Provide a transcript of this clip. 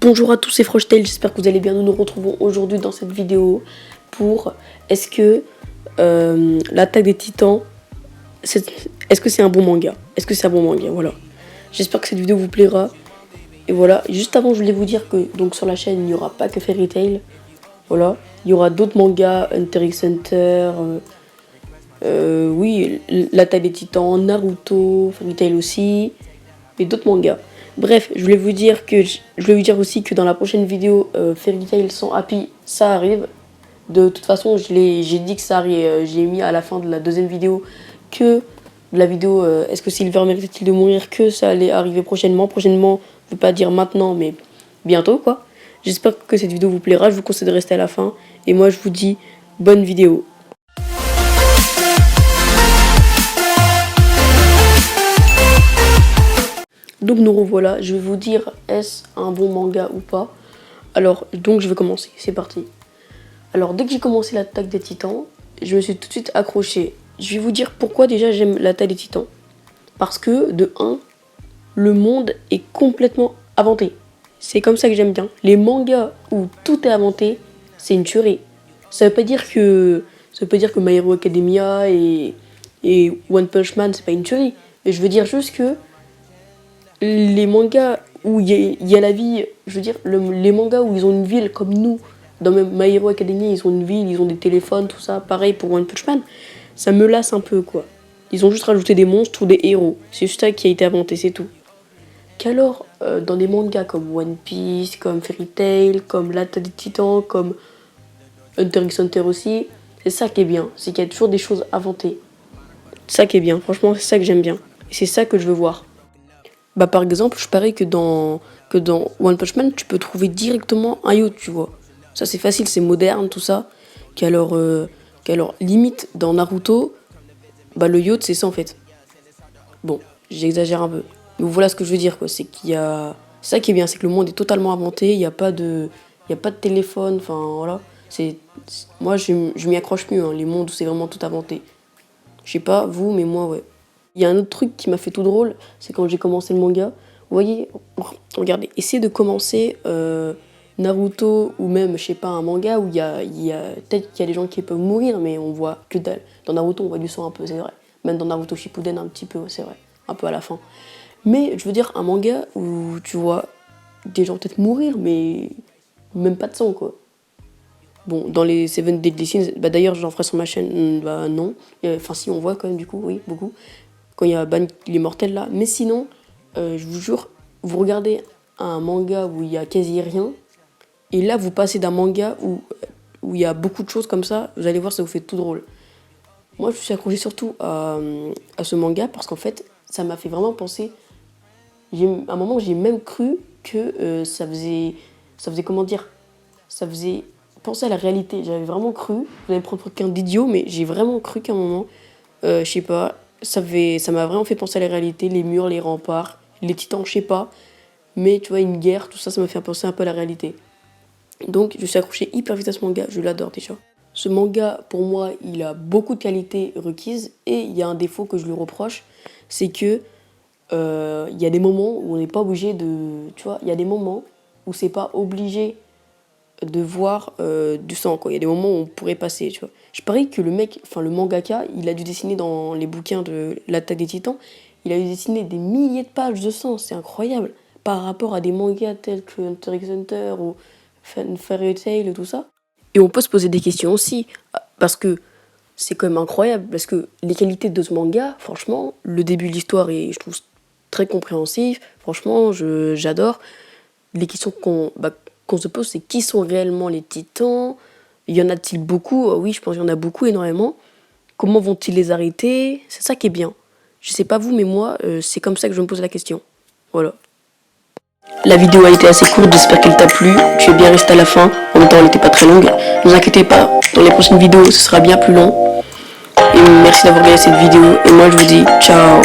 Bonjour à tous, c'est Froshtail, j'espère que vous allez bien. Nous nous retrouvons aujourd'hui dans cette vidéo pour est-ce que l'attaque des titans, est-ce que c'est un bon manga? Est-ce que c'est un bon manga? Voilà. J'espère que cette vidéo vous plaira. Et voilà, juste avant, je voulais vous dire que donc sur la chaîne, il n'y aura pas que Fairy Tail. Voilà, il y aura d'autres mangas, Hunter x Hunter, oui, l'attaque des titans, Naruto, Fairy Tail aussi, et d'autres mangas. Bref, je voulais vous dire aussi que dans la prochaine vidéo, Fairy Tail sans Happy, ça arrive. De toute façon, j'ai dit que ça arrive. J'ai mis à la fin de la deuxième vidéo que la vidéo est-ce que Silver mérite-t-il de mourir, que ça allait arriver prochainement. Prochainement, je ne veux pas dire maintenant, mais bientôt quoi. J'espère que cette vidéo vous plaira. Je vous conseille de rester à la fin. Et moi, je vous dis bonne vidéo. Donc nous revoilà, je vais vous dire est-ce un bon manga ou pas. Alors donc je vais commencer, c'est parti. Alors dès que j'ai commencé l'attaque des titans, je me suis tout de suite accroché. Je vais vous dire pourquoi déjà j'aime l'attaque des titans. Parce que de 1, le monde est complètement inventé. C'est comme ça que j'aime bien. Les mangas où tout est inventé, c'est une tuerie. Ça veut pas dire que My Hero Academia et One Punch Man c'est pas une tuerie. Mais je veux dire juste que les mangas où il y a la vie, je veux dire, les mangas où ils ont une ville comme nous, dans même My Hero Academia, ils ont une ville, ils ont des téléphones, tout ça, pareil pour One Punch Man, ça me lasse un peu, quoi. Ils ont juste rajouté des monstres ou des héros, c'est juste ça qui a été inventé, c'est tout. Qu'alors, dans des mangas comme One Piece, comme Fairy Tail, comme l'attaque des titans, comme Hunter x Hunter aussi, c'est ça qui est bien, c'est qu'il y a toujours des choses inventées. C'est ça qui est bien, franchement, c'est ça que j'aime bien. Et c'est ça que je veux voir. Bah par exemple, je parie que dans One Punch Man, tu peux trouver directement un yacht, tu vois. Ça c'est facile, c'est moderne, tout ça. Qu'alors limite dans Naruto, bah le yacht c'est ça en fait. Bon, j'exagère un peu. Mais voilà ce que je veux dire quoi, c'est qu'il y a ça qui est bien, c'est que le monde est totalement inventé, il y a pas de téléphone, enfin voilà. Moi je m'y accroche mieux hein, les mondes où c'est vraiment tout inventé. Je sais pas vous, mais moi ouais. Il y a un autre truc qui m'a fait tout drôle, c'est quand j'ai commencé le manga. Vous voyez, regardez, essayez de commencer Naruto ou même, je sais pas, un manga où il y a peut-être qu'il y a des gens qui peuvent mourir, mais on voit que dalle. Dans Naruto, on voit du sang un peu, c'est vrai. Même dans Naruto Shippuden, un petit peu, c'est vrai. Un peu à la fin. Mais je veux dire, un manga où tu vois des gens peut-être mourir, mais même pas de sang, quoi. Bon, dans les Seven Deadly Sins, bah d'ailleurs, j'en ferai sur ma chaîne, bah non. Enfin, si, on voit quand même, du coup, oui, beaucoup. Quand il y a Ban l'immortel là. Mais sinon, je vous jure, vous regardez un manga où il y a quasi rien, et là vous passez d'un manga où il y a beaucoup de choses comme ça, vous allez voir, ça vous fait tout drôle. Moi je me suis accroché surtout à ce manga parce qu'en fait, ça m'a fait vraiment penser. À un moment, j'ai même cru que ça faisait comment dire, ça faisait penser à la réalité. J'avais vraiment cru, vous allez me prendre pour quelqu'un d'idiot, mais j'ai vraiment cru qu'à un moment, je sais pas, ça m'a vraiment fait penser à la réalité, les murs, les remparts, les titans, je sais pas. Mais tu vois, une guerre, tout ça, ça m'a fait penser un peu à la réalité. Donc, je suis accroché hyper vite à ce manga, je l'adore déjà. Ce manga, pour moi, il a beaucoup de qualités requises. Et il y a un défaut que je lui reproche, c'est que il y a des moments où on n'est pas obligé de... Tu vois, il y a des moments où c'est pas obligé de voir du sang, quoi. Il y a des moments où on pourrait passer, tu vois. Je parie que le mangaka, il a dû dessiner dans les bouquins de l'attaque des titans, il a dû dessiner des milliers de pages de sang, c'est incroyable, par rapport à des mangas tels que Hunter x Hunter ou Fairy Tail et tout ça. Et on peut se poser des questions aussi, parce que c'est quand même incroyable, parce que les qualités de ce manga, franchement, le début de l'histoire est, je trouve, très compréhensif, franchement, j'adore. Les questions qu'on se pose, c'est qui sont réellement les titans? Y en a-t-il beaucoup? Oui, je pense qu'il y en a beaucoup, énormément. Comment vont-ils les arrêter? C'est ça qui est bien. Je sais pas vous, mais moi, c'est comme ça que je me pose la question. Voilà. La vidéo a été assez courte, j'espère qu'elle t'a plu. Tu es bien resté à la fin. En même temps, elle n'était pas très longue. Ne vous inquiétez pas, dans les prochaines vidéos, ce sera bien plus long. Et merci d'avoir regardé cette vidéo. Et moi, je vous dis ciao.